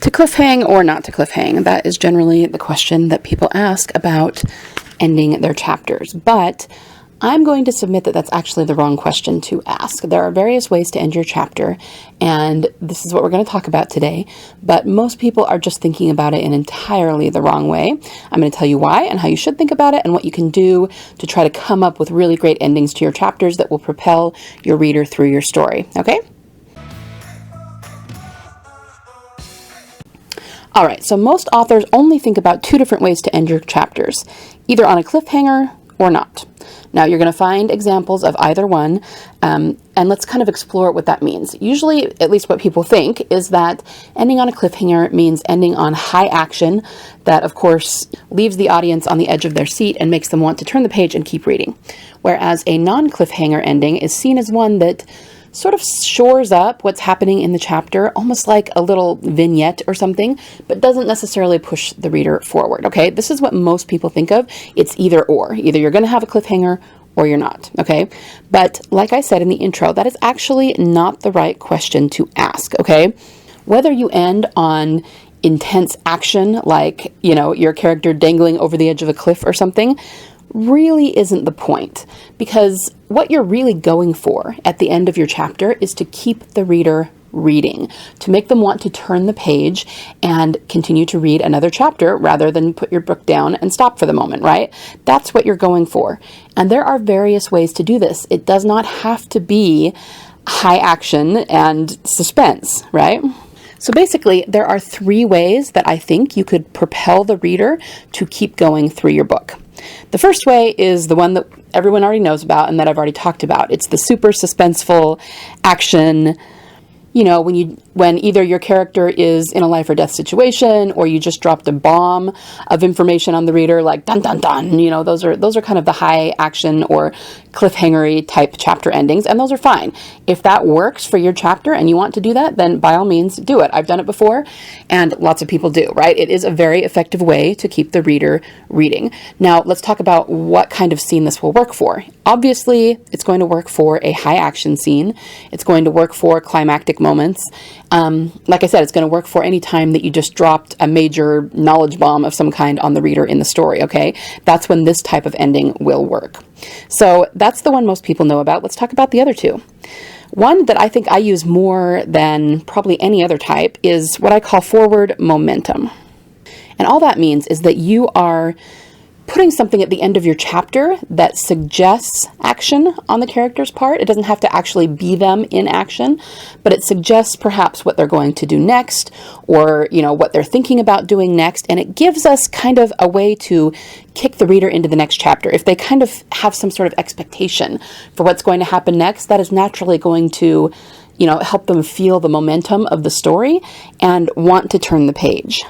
To cliffhang or not to cliffhang? That is generally the question that people ask about ending their chapters. But I'm going to submit that that's actually the wrong question to ask. There are various ways to end your chapter, and this is what we're going to talk about today. But most people are just thinking about it in entirely the wrong way. I'm going to tell you why and how you should think about it and what you can do to try to come up with really great endings to your chapters that will propel your reader through your story. Okay? All right, so most authors only think about two different ways to end your chapters, either on a cliffhanger or not. Now, you're going to find examples of either one, and let's kind of explore what that means. Usually, at least what people think, is that ending on a cliffhanger means ending on high action that, of course, leaves the audience on the edge of their seat and makes them want to turn the page and keep reading. Whereas a non-cliffhanger ending is seen as one that sort of shores up what's happening in the chapter, almost like a little vignette or something, but doesn't necessarily push the reader forward, okay? This is what most people think of. It's either or. Either you're going to have a cliffhanger or you're not, okay? But like I said in the intro, that is actually not the right question to ask, okay? Whether you end on intense action, like, you know, your character dangling over the edge of a cliff or something, really isn't the point, because what you're really going for at the end of your chapter is to keep the reader reading, to make them want to turn the page and continue to read another chapter rather than put your book down and stop for the moment, right? That's what you're going for. And there are various ways to do this. It does not have to be high action and suspense, right? So basically, there are three ways that I think you could propel the reader to keep going through your book. The first way is the one that everyone already knows about and that I've already talked about. It's the super suspenseful action, you know, when either your character is in a life or death situation, or you just dropped a bomb of information on the reader, like dun dun dun. You know, those are kind of the high action or cliffhangery type chapter endings, and those are fine. If that works for your chapter and you want to do that, then by all means do it. I've done it before, and lots of people do, right? It is a very effective way to keep the reader reading. Now, let's talk about what kind of scene this will work for. Obviously, it's going to work for a high action scene. It's going to work for climactic moments. Like I said, it's going to work for any time that you just dropped a major knowledge bomb of some kind on the reader in the story, okay? That's when this type of ending will work. So that's the one most people know about. Let's talk about the other two. One that I think I use more than probably any other type is what I call forward momentum. And all that means is that you are putting something at the end of your chapter that suggests action on the character's part. It doesn't have to actually be them in action, but it suggests perhaps what they're going to do next, or, you know, what they're thinking about doing next. And it gives us kind of a way to kick the reader into the next chapter. If they kind of have some sort of expectation for what's going to happen next, that is naturally going to, you know, help them feel the momentum of the story and want to turn the page.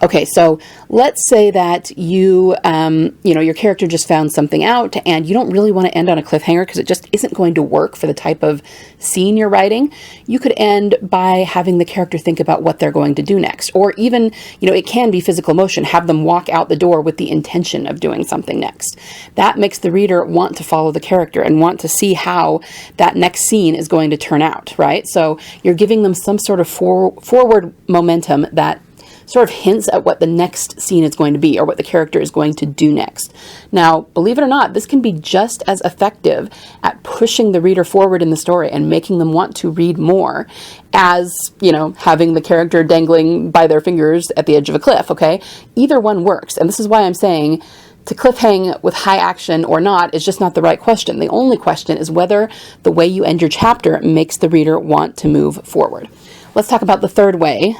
Okay, so let's say that you know, your character just found something out and you don't really want to end on a cliffhanger because it just isn't going to work for the type of scene you're writing. You could end by having the character think about what they're going to do next. Or even, you know, it can be physical motion. Have them walk out the door with the intention of doing something next. That makes the reader want to follow the character and want to see how that next scene is going to turn out, right? So you're giving them some sort of forward momentum that sort of hints at what the next scene is going to be or what the character is going to do next. Now, believe it or not, this can be just as effective at pushing the reader forward in the story and making them want to read more as, you know, having the character dangling by their fingers at the edge of a cliff, okay? Either one works. And this is why I'm saying to cliffhang with high action or not is just not the right question. The only question is whether the way you end your chapter makes the reader want to move forward. Let's talk about the third way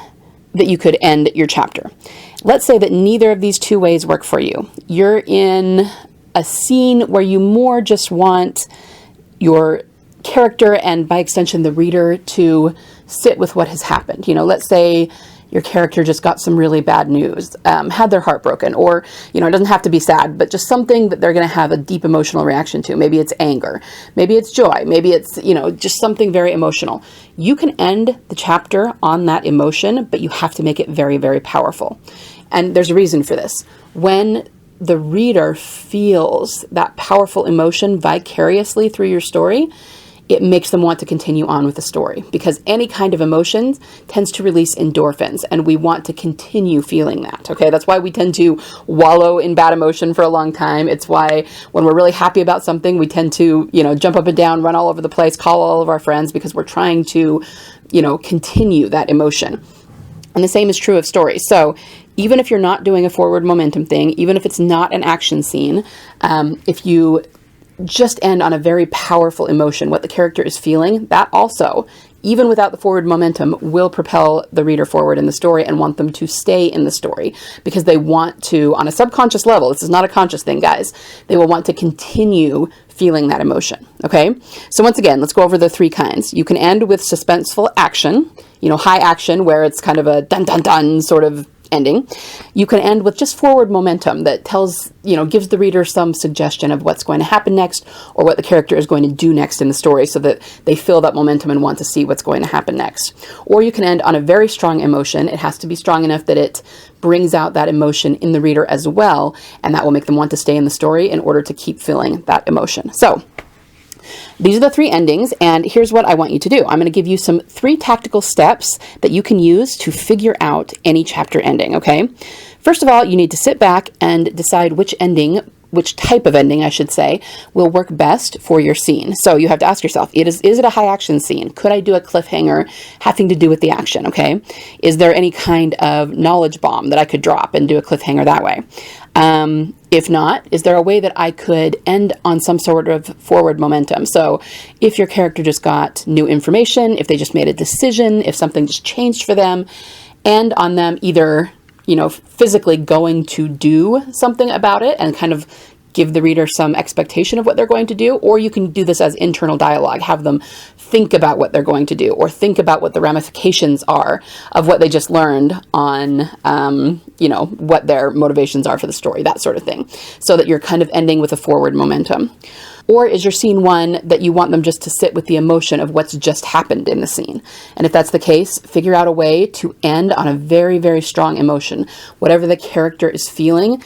that you could end your chapter. Let's say that neither of these two ways work for you. You're in a scene where you more just want your character and by extension the reader to sit with what has happened. You know, let's say your character just got some really bad news, had their heart broken, or, you know, it doesn't have to be sad, but just something that they're going to have a deep emotional reaction to. Maybe it's anger, maybe it's joy, maybe it's, you know, just something very emotional. You can end the chapter on that emotion, but you have to make it very, very powerful. And there's a reason for this. When the reader feels that powerful emotion vicariously through your story, it makes them want to continue on with the story, because any kind of emotion tends to release endorphins, and we want to continue feeling that. Okay, that's why we tend to wallow in bad emotion for a long time. It's why when we're really happy about something, we tend to, jump up and down, run all over the place, call all of our friends, because we're trying to, continue that emotion. And the same is true of stories. So even if you're not doing a forward momentum thing, even if it's not an action scene, if you just end on a very powerful emotion, what the character is feeling, that also, even without the forward momentum, will propel the reader forward in the story and want them to stay in the story, because they want to, on a subconscious level, this is not a conscious thing, guys, they will want to continue feeling that emotion. Okay, so once again, let's go over the three kinds. You can end with suspenseful action, high action, where it's kind of a dun dun dun sort of ending. You can end with just forward momentum that tells, gives the reader some suggestion of what's going to happen next, or what the character is going to do next in the story, so that they feel that momentum and want to see what's going to happen next. Or you can end on a very strong emotion. It has to be strong enough that it brings out that emotion in the reader as well, and that will make them want to stay in the story in order to keep feeling that emotion. So these are the three endings, and here's what I want you to do. I'm going to give you some 3 tactical steps that you can use to figure out any chapter ending, okay? First of all, you need to sit back and decide which type of ending, I should say, will work best for your scene. So you have to ask yourself, is it a high action scene? Could I do a cliffhanger having to do with the action, okay? Is there any kind of knowledge bomb that I could drop and do a cliffhanger that way? If not, is there a way that I could end on some sort of forward momentum? So if your character just got new information, if they just made a decision, if something just changed for them, end on them either, physically going to do something about it and kind of give the reader some expectation of what they're going to do, or you can do this as internal dialogue, have them think about what they're going to do, or think about what the ramifications are of what they just learned on, what their motivations are for the story, that sort of thing, so that you're kind of ending with a forward momentum. Or is your scene one that you want them just to sit with the emotion of what's just happened in the scene? And if that's the case, figure out a way to end on a very, very strong emotion. Whatever the character is feeling,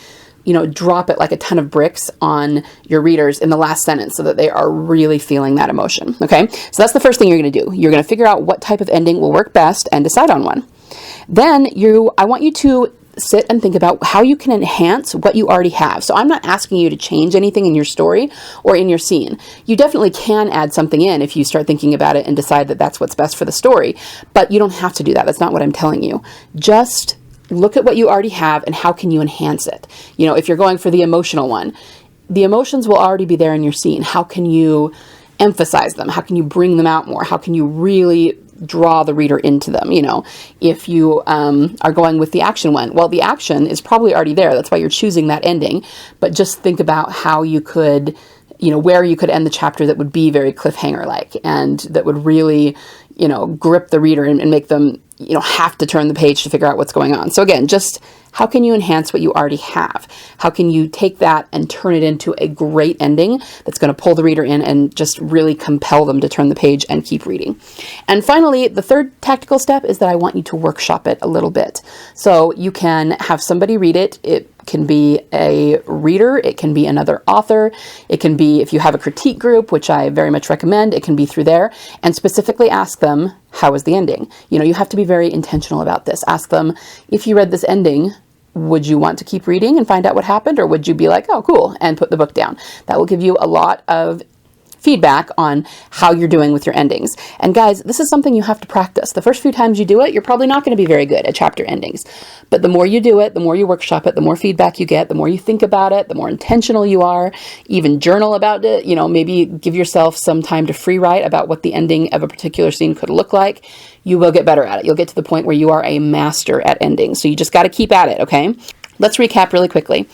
drop it like a ton of bricks on your readers in the last sentence so that they are really feeling that emotion. Okay, so that's the first thing you're going to do. You're going to figure out what type of ending will work best and decide on one. Then I want you to sit and think about how you can enhance what you already have. So I'm not asking you to change anything in your story or in your scene. You definitely can add something in if you start thinking about it and decide that that's what's best for the story, but you don't have to do that. That's not what I'm telling you. Just look at what you already have and how can you enhance it. If you're going for the emotional one, the emotions will already be there in your scene. How can you emphasize them? How can you bring them out more? How can you really draw the reader into them? If you are going with the action one, well, the action is probably already there. That's why you're choosing that ending. But just think about how you could, where you could end the chapter that would be very cliffhanger-like and that would really, grip the reader and make them, have to turn the page to figure out what's going on. So again, just how can you enhance what you already have? How can you take that and turn it into a great ending that's going to pull the reader in and just really compel them to turn the page and keep reading? And finally, the third tactical step is that I want you to workshop it a little bit. So you can have somebody read it. It can be a reader, it can be another author, it can be, if you have a critique group, which I very much recommend, it can be through there, and specifically ask them, how was the ending? You have to be very intentional about this. Ask them, if you read this ending, would you want to keep reading and find out what happened, or would you be like, oh, cool, and put the book down? That will give you a lot of feedback on how you're doing with your endings. And guys, this is something you have to practice. The first few times you do it, you're probably not going to be very good at chapter endings. But the more you do it, the more you workshop it, the more feedback you get, the more you think about it, the more intentional you are, even journal about it, maybe give yourself some time to free write about what the ending of a particular scene could look like. You will get better at it. You'll get to the point where you are a master at endings. So you just got to keep at it, okay? Let's recap really quickly.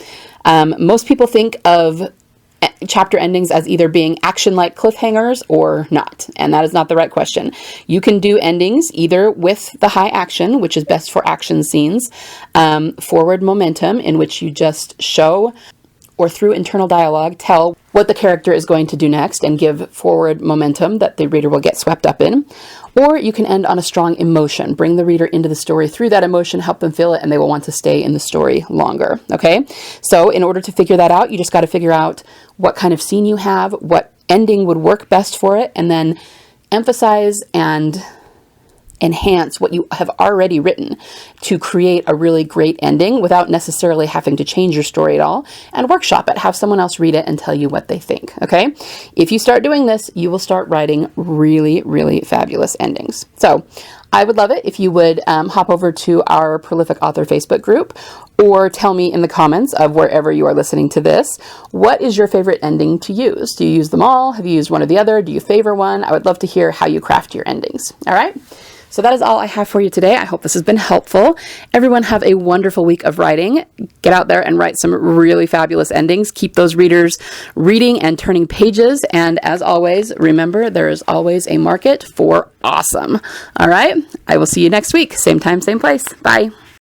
Most people think of chapter endings as either being action-like cliffhangers or not, and that is not the right question. You can do endings either with the high action, which is best for action scenes, forward momentum, in which you just show, or through internal dialogue, tell what the character is going to do next and give forward momentum that the reader will get swept up in. Or you can end on a strong emotion, bring the reader into the story through that emotion, help them feel it, and they will want to stay in the story longer, okay? So in order to figure that out, you just got to figure out what kind of scene you have, what ending would work best for it, and then emphasize and enhance what you have already written to create a really great ending without necessarily having to change your story at all, and workshop it. Have someone else read it and tell you what they think, okay? If you start doing this, you will start writing really, really fabulous endings. So I would love it if you would hop over to our Prolific Author Facebook group, or tell me in the comments of wherever you are listening to this, what is your favorite ending to use? Do you use them all? Have you used one or the other? Do you favor one? I would love to hear how you craft your endings, all right? So that is all I have for you today. I hope this has been helpful. Everyone have a wonderful week of writing. Get out there and write some really fabulous endings. Keep those readers reading and turning pages. And as always, remember, there is always a market for awesome. All right. I will see you next week. Same time, same place. Bye.